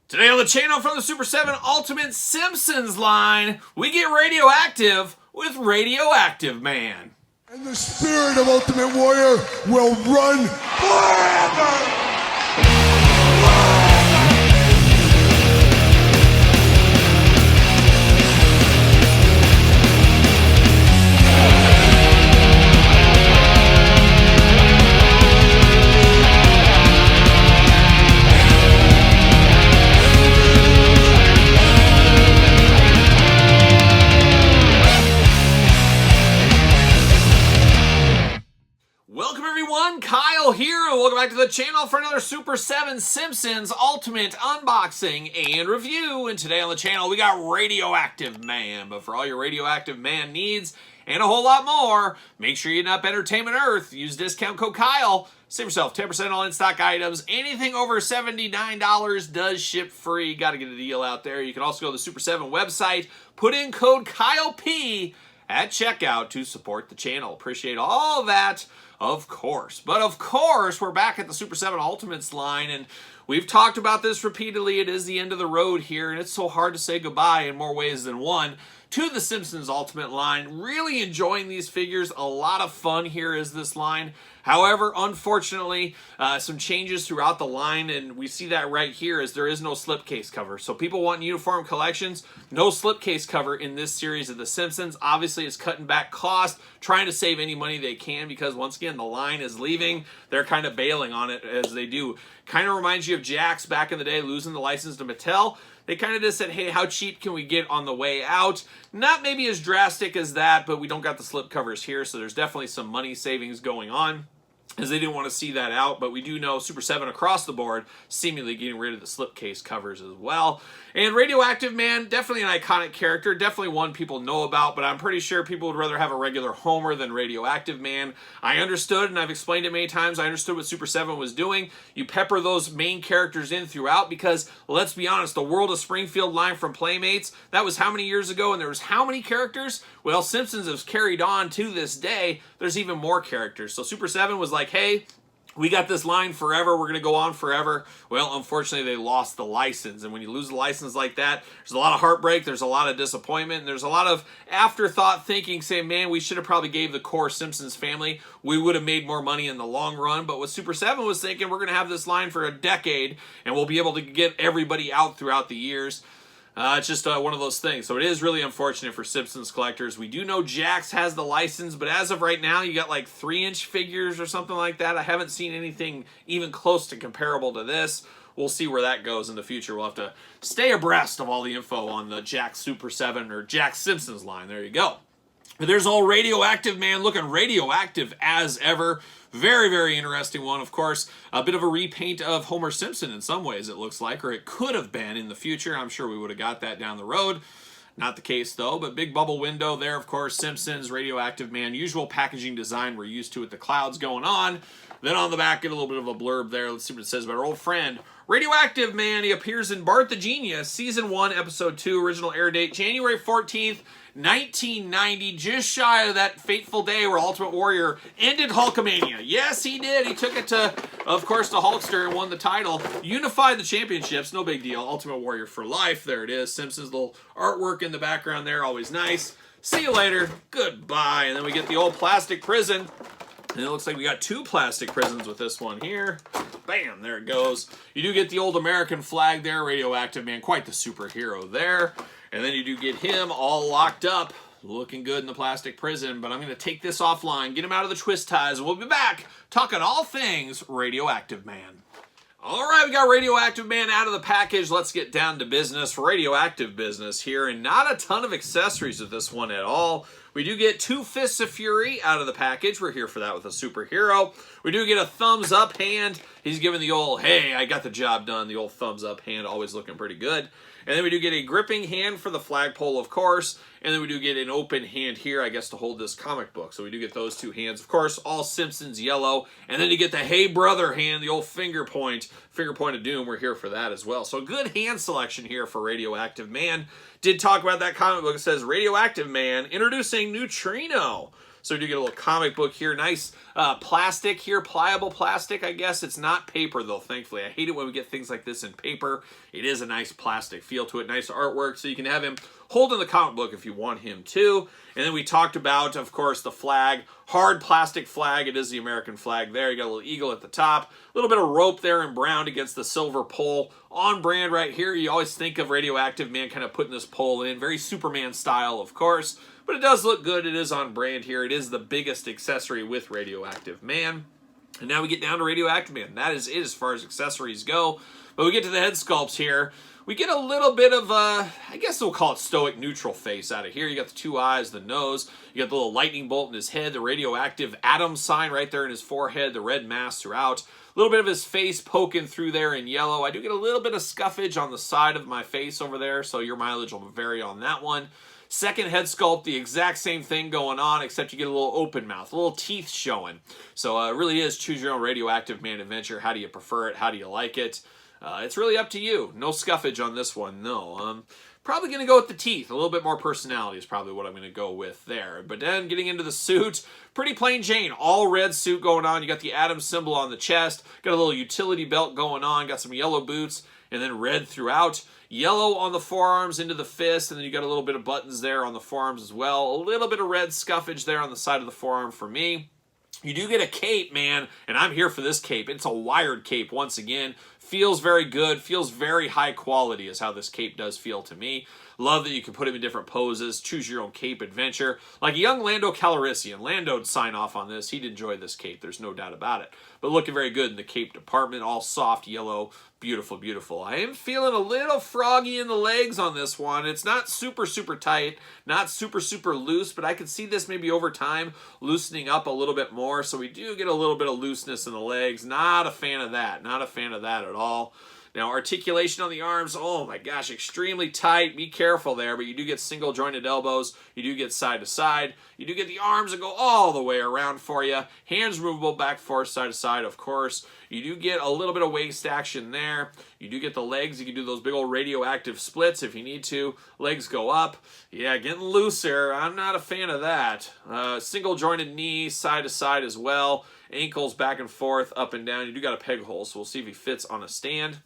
Today on the channel from the Super 7 Ultimate Simpsons line, we get radioactive with Radioactive Man. And the spirit of Ultimate Warrior will run forever! Kyle here, and welcome back to the channel for another Super 7 Simpsons Ultimate unboxing and review. And today on the channel, we got Radioactive Man. But for all your Radioactive Man needs and a whole lot more, make sure you hit up Entertainment Earth. Use discount code Kyle. Save yourself 10% on in-stock items. Anything over $79 does ship free. Got to get a deal out there. You can also go to the Super 7 website, put in code KYLEP at checkout to support the channel. Appreciate all that, of course. But of course, we're back at the Super 7 Ultimates line, and we've talked about this repeatedly. It is the end of the road here, and it's so hard to say goodbye in more ways than one to the Simpsons Ultimate line. Really enjoying these figures. A lot of fun here is this line. However, unfortunately, some changes throughout the line, and we see that right here as there is no slipcase cover. So people want uniform collections, no slipcase cover in this series of The Simpsons. Obviously, it's cutting back cost, trying to save any money they can, because once again, the line is leaving. They're kind of bailing on it as they do. Kind of reminds you of Jakks back in the day, losing the license to Mattel. They kind of just said, hey, how cheap can we get on the way out? Not maybe as drastic as that, but we don't got the slip covers here, so there's definitely some money savings going on, as they didn't want to see that out. But we do know Super 7 across the board seemingly getting rid of the slipcase covers as well. And Radioactive Man, definitely an iconic character, definitely one people know about, but I'm pretty sure people would rather have a regular Homer than Radioactive Man. I understood, and I've explained it many times, I understood what Super 7 was doing. You pepper those main characters in throughout because, let's be honest, the World of Springfield line from Playmates, that was how many years ago, and there was how many characters? Well, Simpsons has carried on to this day. There's even more characters. So Super 7 was like, hey, we got this line forever, we're going to go on forever. Well, unfortunately, they lost the license. And when you lose the license like that, there's a lot of heartbreak, there's a lot of disappointment, and there's a lot of afterthought thinking, saying, man, we should have probably gave the core Simpsons family. We would have made more money in the long run. But what Super 7 was thinking, we're going to have this line for a decade, and we'll be able to get everybody out throughout the years. It's just one of those things. So it is really unfortunate for Simpsons collectors. We do know Jakks has the license, but as of right now, you got like 3-inch figures or something like that. I haven't seen anything even close to comparable to this. We'll see where that goes in the future. We'll have to stay abreast of all the info on the Jakks Super 7 or Jakks Simpsons line. There you go. But there's old Radioactive Man looking radioactive as ever. Very, very interesting one, of course. A bit of a repaint of Homer Simpson in some ways, it looks like, or it could have been in the future. I'm sure we would have got that down the road. Not the case, though, but big bubble window there, of course. Simpsons, Radioactive Man, usual packaging design we're used to with the clouds going on. Then on the back, get a little bit of a blurb there. Let's see what it says about our old friend, Radioactive Man. He appears in Bart the Genius, Season 1, Episode 2, original air date, January 14th, 1990, just shy of that fateful day where Ultimate Warrior ended Hulkamania. Yes, he did. He took it to, of course, the Hulkster and won the title. Unified the championships. No big deal. Ultimate Warrior for life. There it is. Simpsons little artwork in the background there. Always nice. See you later. Goodbye. And then we get the old plastic prison. And it looks like we got 2 plastic prisons with this one here. Bam, there it goes. You do get the old American flag there, Radioactive Man, quite the superhero there. And then you do get him all locked up, looking good in the plastic prison. But I'm going to take this offline, get him out of the twist ties, and we'll be back talking all things Radioactive Man. All right, we got Radioactive Man out of the package. Let's get down to business, radioactive business here, and not a ton of accessories with this one at all. We do get 2 Fists of Fury out of the package. We're here for that with a superhero. We do get a thumbs up hand. He's giving the old, hey, I got the job done. The old thumbs up hand, always looking pretty good. And then we do get a gripping hand for the flagpole, of course. And then we do get an open hand here, I guess, to hold this comic book. So we do get those 2 hands. Of course, all Simpsons yellow. And then you get the hey brother hand, the old finger point of doom. We're here for that as well. So good hand selection here for Radioactive Man. Did talk about that comic book. It says Radioactive Man introducing Neutrino. So you do get a little comic book here. Nice plastic here, pliable plastic, I guess. It's not paper, though, thankfully. I hate it when we get things like this in paper. It is a nice plastic feel to it, nice artwork, so you can have him holding the comic book if you want him to. And then we talked about, of course, the flag. Hard plastic flag. It is the American flag there. You got a little eagle at the top. A little bit of rope there in brown against the silver pole. On brand right here. You always think of Radioactive Man kind of putting this pole in. Very Superman style, of course. But it does look good. It is on brand here. It is the biggest accessory with Radioactive Man. And now we get down to Radioactive Man. That is it as far as accessories go. But we get to the head sculpts here. We get a little bit of, I guess we'll call it stoic neutral face out of here. You got the two eyes, the nose. You got the little lightning bolt in his head, the radioactive atom sign right there in his forehead, the red mask throughout. A little bit of his face poking through there in yellow. I do get a little bit of scuffage on the side of my face over there, so your mileage will vary on that one. Second head sculpt, the exact same thing going on, except you get a little open mouth, a little teeth showing. So it really is choose your own Radioactive Man adventure. How do you prefer it? How do you like it? It's really up to you. No scuffage on this one, no. Probably going to go with the teeth. A little bit more personality is probably what I'm going to go with there. But then getting into the suit, pretty plain Jane. All red suit going on. You got the atom symbol on the chest. Got a little utility belt going on. Got some yellow boots. And then red throughout. Yellow on the forearms into the fist. And then you got a little bit of buttons there on the forearms as well. A little bit of red scuffage there on the side of the forearm for me. You do get a cape, man, and I'm here for this cape. It's a wired cape once again. Feels very good, feels very high quality is how this cape does feel to me. Love that you can put him in different poses, choose your own cape adventure. Like a young Lando Calrissian. Lando would sign off on this. He'd enjoy this cape, there's no doubt about it. But looking very good in the cape department, all soft, yellow, beautiful, beautiful. I am feeling a little froggy in the legs on this one. It's not super, super tight, not super, super loose, but I could see this maybe over time loosening up a little bit more. So we do get a little bit of looseness in the legs. Not a fan of that. Not a fan of that at all. Now, articulation on the arms, oh my gosh, extremely tight. Be careful there, but you do get single jointed elbows. You do get side to side. You do get the arms that go all the way around for you. Hands movable back, forth, side to side, of course. You do get a little bit of waist action there. You do get the legs. You can do those big old radioactive splits if you need to. Legs go up. Yeah, getting looser. I'm not a fan of that. Single jointed knee, side to side as well. Ankles back and forth, up and down. You do got a peg hole, so we'll see if he fits on a stand.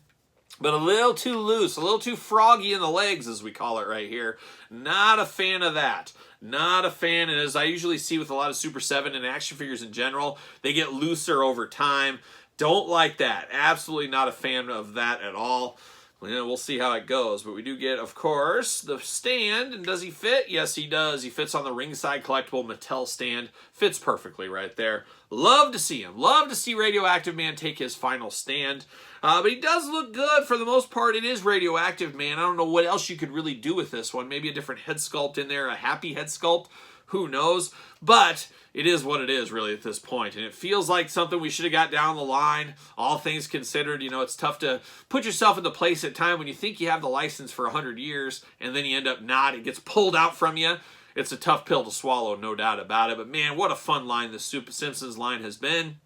But a little too loose, a little too froggy in the legs, as we call it right here. Not a fan of that. Not a fan, and as I usually see with a lot of Super 7 and action figures in general, they get looser over time. Don't like that. Absolutely not a fan of that at all. Well, we'll see how it goes, but we do get, of course, the stand. And does he fit? Yes, he does. He fits on the ringside collectible Mattel stand. Fits perfectly right there. Love to see him. Love to see Radioactive Man take his final stand. But he does look good for the most part. It is Radioactive Man. I don't know what else you could really do with this one. Maybe a different head sculpt in there, a happy head sculpt. Who knows? But it is what it is, really, at this point. And it feels like something we should have got down the line. All things considered, you know, it's tough to put yourself in the place at time when you think you have the license for 100 years, and then you end up not. It gets pulled out from you. It's a tough pill to swallow, no doubt about it. But, man, what a fun line this Simpsons line has been.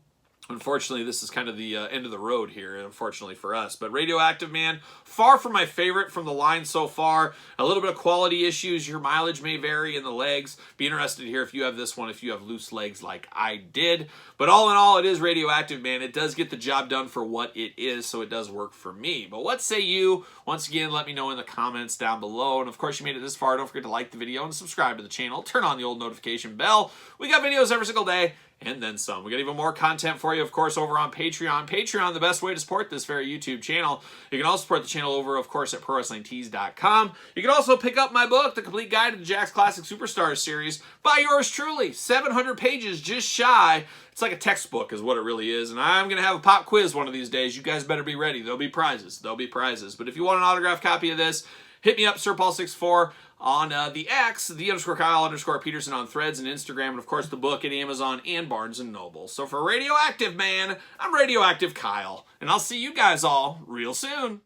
Unfortunately, this is kind of the end of the road here, unfortunately for us. But Radioactive Man, far from my favorite from the line so far. A little bit of quality issues. Your mileage may vary in the legs. Be interested to hear if you have this one, if you have loose legs like I did. But all in all, it is Radioactive Man. It does get the job done for what it is, so it does work for me. But what say you? Once again, let me know in the comments down below. And of course, you made it this far. Don't forget to like the video and subscribe to the channel. Turn on the old notification bell. We got videos every single day. And then some. We got even more content for you, of course, over on Patreon. Patreon, the best way to support this very YouTube channel. You can also support the channel over, of course, at ProWrestlingTees.com. You can also pick up my book, The Complete Guide to the Jakks Classic Superstars series, by yours truly. 700 pages, just shy. It's like a textbook is what it really is. And I'm going to have a pop quiz one of these days. You guys better be ready. There'll be prizes. There'll be prizes. But if you want an autographed copy of this, hit me up, SirPaul64, on the X, _Kyle_Peterson on Threads and Instagram, and of course the book at Amazon and Barnes & Noble. So for Radioactive Man, I'm Radioactive Kyle, and I'll see you guys all real soon.